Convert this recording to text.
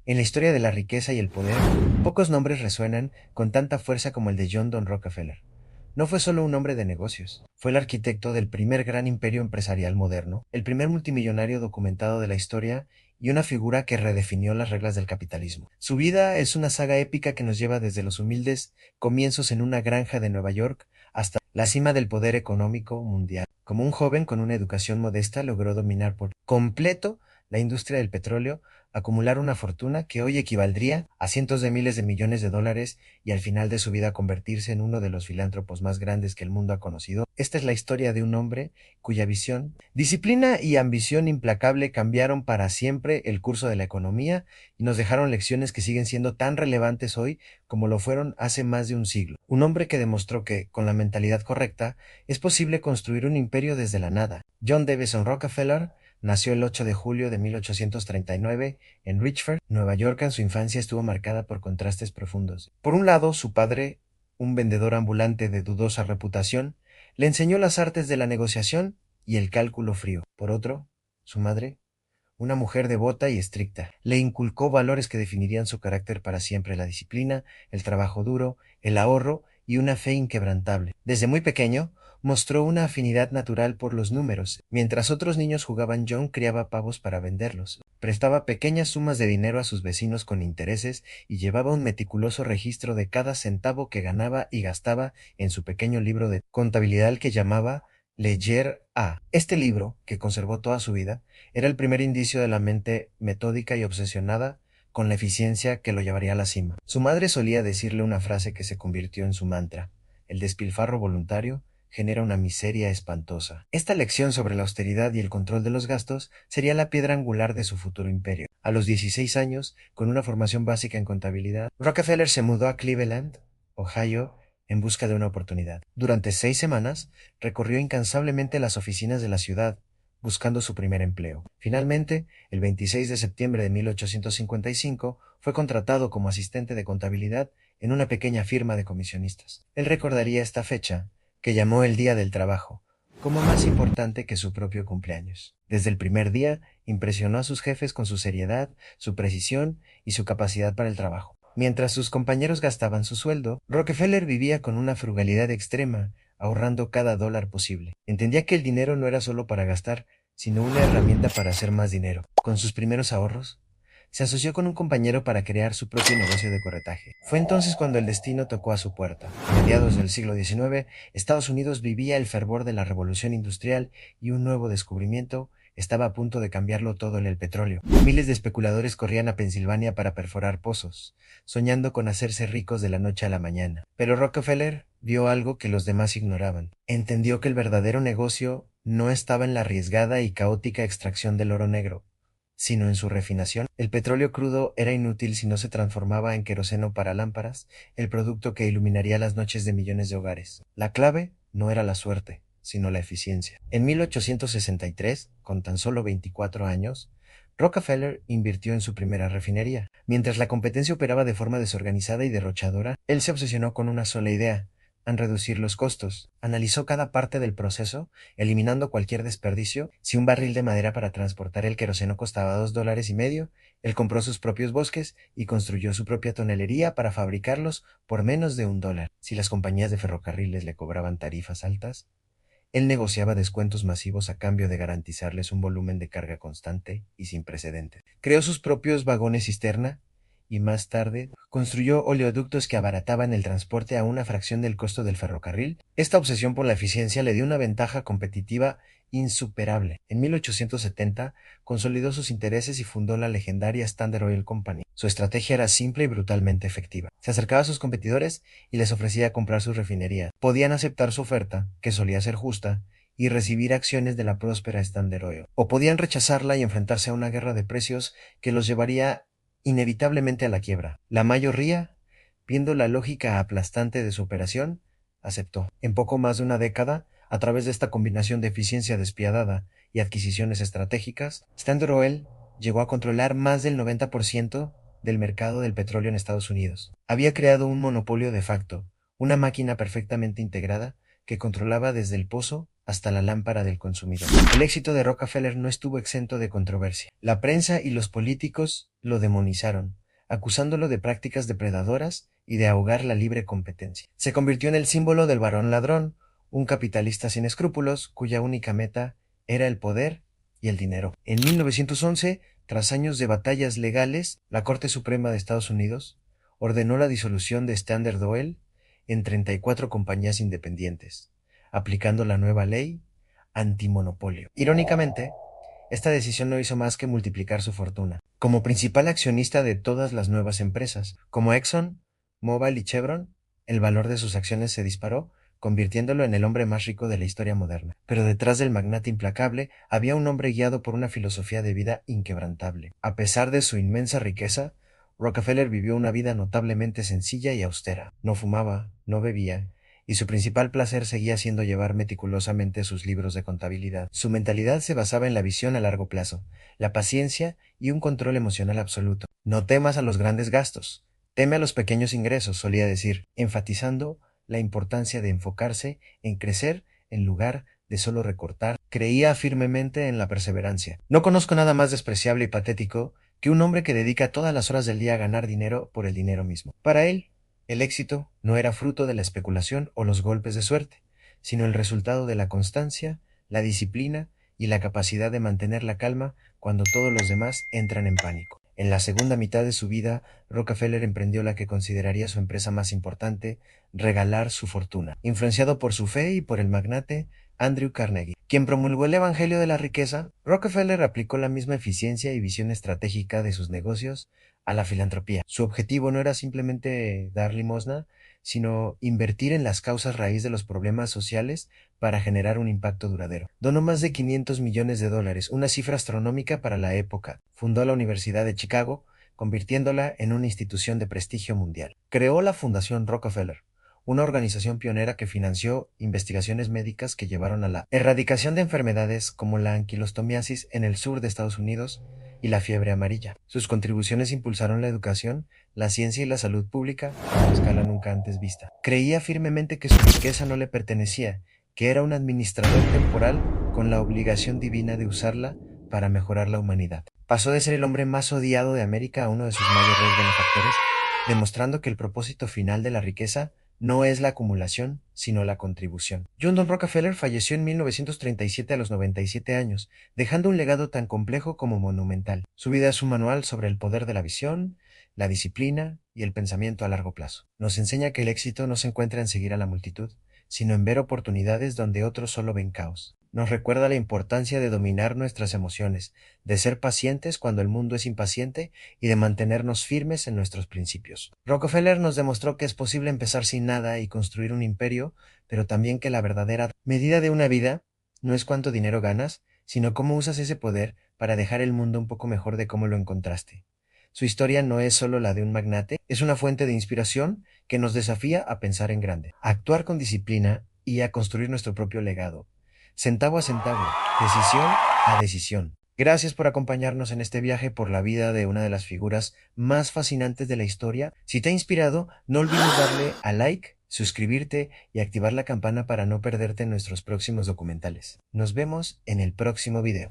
En la historia de la riqueza y el poder, pocos nombres resuenan con tanta fuerza como el de John Don Rockefeller. No fue solo un hombre de negocios, fue el arquitecto del primer gran imperio empresarial moderno, el primer multimillonario documentado de la historia y una figura que redefinió las reglas del capitalismo. Su vida es una saga épica que nos lleva desde los humildes comienzos en una granja de Nueva York hasta la cima del poder económico mundial. Como un joven con una educación modesta logró dominar por completo la industria del petróleo, acumular una fortuna que hoy equivaldría a cientos de miles de millones de dólares y al final de su vida convertirse en uno de los filántropos más grandes que el mundo ha conocido. Esta es la historia de un hombre cuya visión, disciplina y ambición implacable cambiaron para siempre el curso de la economía y nos dejaron lecciones que siguen siendo tan relevantes hoy como lo fueron hace más de un siglo. Un hombre que demostró que, con la mentalidad correcta, es posible construir un imperio desde la nada. John Davison Rockefeller nació el 8 de julio de 1839 en Richford, Nueva York. Su infancia estuvo marcada por contrastes profundos. Por un lado, su padre, un vendedor ambulante de dudosa reputación, le enseñó las artes de la negociación y el cálculo frío. Por otro, su madre, una mujer devota y estricta, le inculcó valores que definirían su carácter para siempre: la disciplina, el trabajo duro, el ahorro y una fe inquebrantable. Desde muy pequeño, mostró una afinidad natural por los números. Mientras otros niños jugaban, John criaba pavos para venderlos. Prestaba pequeñas sumas de dinero a sus vecinos con intereses y llevaba un meticuloso registro de cada centavo que ganaba y gastaba en su pequeño libro de contabilidad que llamaba Ledger A. Este libro, que conservó toda su vida, era el primer indicio de la mente metódica y obsesionada con la eficiencia que lo llevaría a la cima. Su madre solía decirle una frase que se convirtió en su mantra: el despilfarro voluntario genera una miseria espantosa. Esta lección sobre la austeridad y el control de los gastos sería la piedra angular de su futuro imperio. A los 16 años, con una formación básica en contabilidad, Rockefeller se mudó a Cleveland, Ohio, en busca de una oportunidad. Durante 6 semanas, recorrió incansablemente las oficinas de la ciudad, buscando su primer empleo. Finalmente, el 26 de septiembre de 1855, fue contratado como asistente de contabilidad en una pequeña firma de comisionistas. Él recordaría esta fecha, que llamó el Día del Trabajo, como más importante que su propio cumpleaños. Desde el primer día, impresionó a sus jefes con su seriedad, su precisión y su capacidad para el trabajo. Mientras sus compañeros gastaban su sueldo, Rockefeller vivía con una frugalidad extrema, ahorrando cada dólar posible. Entendía que el dinero no era solo para gastar, sino una herramienta para hacer más dinero. Con sus primeros ahorros, se asoció con un compañero para crear su propio negocio de corretaje. Fue entonces cuando el destino tocó a su puerta. A mediados del siglo XIX, Estados Unidos vivía el fervor de la revolución industrial y un nuevo descubrimiento estaba a punto de cambiarlo todo: en el petróleo. Miles de especuladores corrían a Pensilvania para perforar pozos, soñando con hacerse ricos de la noche a la mañana. Pero Rockefeller vio algo que los demás ignoraban. Entendió que el verdadero negocio no estaba en la arriesgada y caótica extracción del oro negro, sino en su refinación. El petróleo crudo era inútil si no se transformaba en queroseno para lámparas, el producto que iluminaría las noches de millones de hogares. La clave no era la suerte, sino la eficiencia. En 1863, con tan solo 24 años, Rockefeller invirtió en su primera refinería. Mientras la competencia operaba de forma desorganizada y derrochadora, él se obsesionó con una sola idea: en reducir los costos. Analizó cada parte del proceso, eliminando cualquier desperdicio. Si un barril de madera para transportar el queroseno costaba $2.50, él compró sus propios bosques y construyó su propia tonelería para fabricarlos por menos de $1. Si las compañías de ferrocarriles le cobraban tarifas altas, él negociaba descuentos masivos a cambio de garantizarles un volumen de carga constante y sin precedentes. Creó sus propios vagones cisterna y más tarde construyó oleoductos que abarataban el transporte a una fracción del costo del ferrocarril. Esta obsesión por la eficiencia le dio una ventaja competitiva insuperable. En 1870 consolidó sus intereses y fundó la legendaria Standard Oil Company. Su estrategia era simple y brutalmente efectiva. Se acercaba a sus competidores y les ofrecía comprar sus refinerías. Podían aceptar su oferta, que solía ser justa, y recibir acciones de la próspera Standard Oil, o podían rechazarla y enfrentarse a una guerra de precios que los llevaría inevitablemente a la quiebra. La mayoría, viendo la lógica aplastante de su operación, aceptó. En poco más de una década, a través de esta combinación de eficiencia despiadada y adquisiciones estratégicas, Standard Oil llegó a controlar más del 90% del mercado del petróleo en Estados Unidos. Había creado un monopolio de facto, una máquina perfectamente integrada que controlaba desde el pozo hasta la lámpara del consumidor. El éxito de Rockefeller no estuvo exento de controversia. La prensa y los políticos lo demonizaron, acusándolo de prácticas depredadoras y de ahogar la libre competencia. Se convirtió en el símbolo del varón ladrón, un capitalista sin escrúpulos cuya única meta era el poder y el dinero. En 1911, tras años de batallas legales, la Corte Suprema de Estados Unidos ordenó la disolución de Standard Oil en 34 compañías independientes, aplicando la nueva ley antimonopolio. Irónicamente, esta decisión no hizo más que multiplicar su fortuna. Como principal accionista de todas las nuevas empresas, como Exxon, Mobil y Chevron, el valor de sus acciones se disparó, convirtiéndolo en el hombre más rico de la historia moderna. Pero detrás del magnate implacable había un hombre guiado por una filosofía de vida inquebrantable. A pesar de su inmensa riqueza, Rockefeller vivió una vida notablemente sencilla y austera. No fumaba, no bebía, y su principal placer seguía siendo llevar meticulosamente sus libros de contabilidad. Su mentalidad se basaba en la visión a largo plazo, la paciencia y un control emocional absoluto. No temas a los grandes gastos, teme a los pequeños ingresos, solía decir, enfatizando la importancia de enfocarse en crecer en lugar de solo recortar. Creía firmemente en la perseverancia. No conozco nada más despreciable y patético que un hombre que dedica todas las horas del día a ganar dinero por el dinero mismo. Para él, el éxito no era fruto de la especulación o los golpes de suerte, sino el resultado de la constancia, la disciplina y la capacidad de mantener la calma cuando todos los demás entran en pánico. En la segunda mitad de su vida, Rockefeller emprendió la que consideraría su empresa más importante, regalar su fortuna. Influenciado por su fe y por el magnate Andrew Carnegie, quien promulgó el evangelio de la riqueza, Rockefeller aplicó la misma eficiencia y visión estratégica de sus negocios a la filantropía. Su objetivo no era simplemente dar limosna, sino invertir en las causas raíz de los problemas sociales para generar un impacto duradero. Donó más de $500 millones, una cifra astronómica para la época. Fundó la Universidad de Chicago, convirtiéndola en una institución de prestigio mundial. Creó la Fundación Rockefeller, una organización pionera que financió investigaciones médicas que llevaron a la erradicación de enfermedades como la anquilostomiasis en el sur de Estados Unidos y la fiebre amarilla. Sus contribuciones impulsaron la educación, la ciencia y la salud pública a una escala nunca antes vista. Creía firmemente que su riqueza no le pertenecía, que era un administrador temporal con la obligación divina de usarla para mejorar la humanidad. Pasó de ser el hombre más odiado de América a uno de sus mayores benefactores, demostrando que el propósito final de la riqueza no es la acumulación, sino la contribución. John D. Rockefeller falleció en 1937 a los 97 años, dejando un legado tan complejo como monumental. Su vida es un manual sobre el poder de la visión, la disciplina y el pensamiento a largo plazo. Nos enseña que el éxito no se encuentra en seguir a la multitud, sino en ver oportunidades donde otros solo ven caos. Nos recuerda la importancia de dominar nuestras emociones, de ser pacientes cuando el mundo es impaciente y de mantenernos firmes en nuestros principios. Rockefeller nos demostró que es posible empezar sin nada y construir un imperio, pero también que la verdadera medida de una vida no es cuánto dinero ganas, sino cómo usas ese poder para dejar el mundo un poco mejor de cómo lo encontraste. Su historia no es solo la de un magnate, es una fuente de inspiración que nos desafía a pensar en grande, a actuar con disciplina y a construir nuestro propio legado. Centavo a centavo, decisión a decisión. Gracias por acompañarnos en este viaje por la vida de una de las figuras más fascinantes de la historia. Si te ha inspirado, no olvides darle a like, suscribirte y activar la campana para no perderte nuestros próximos documentales. Nos vemos en el próximo video.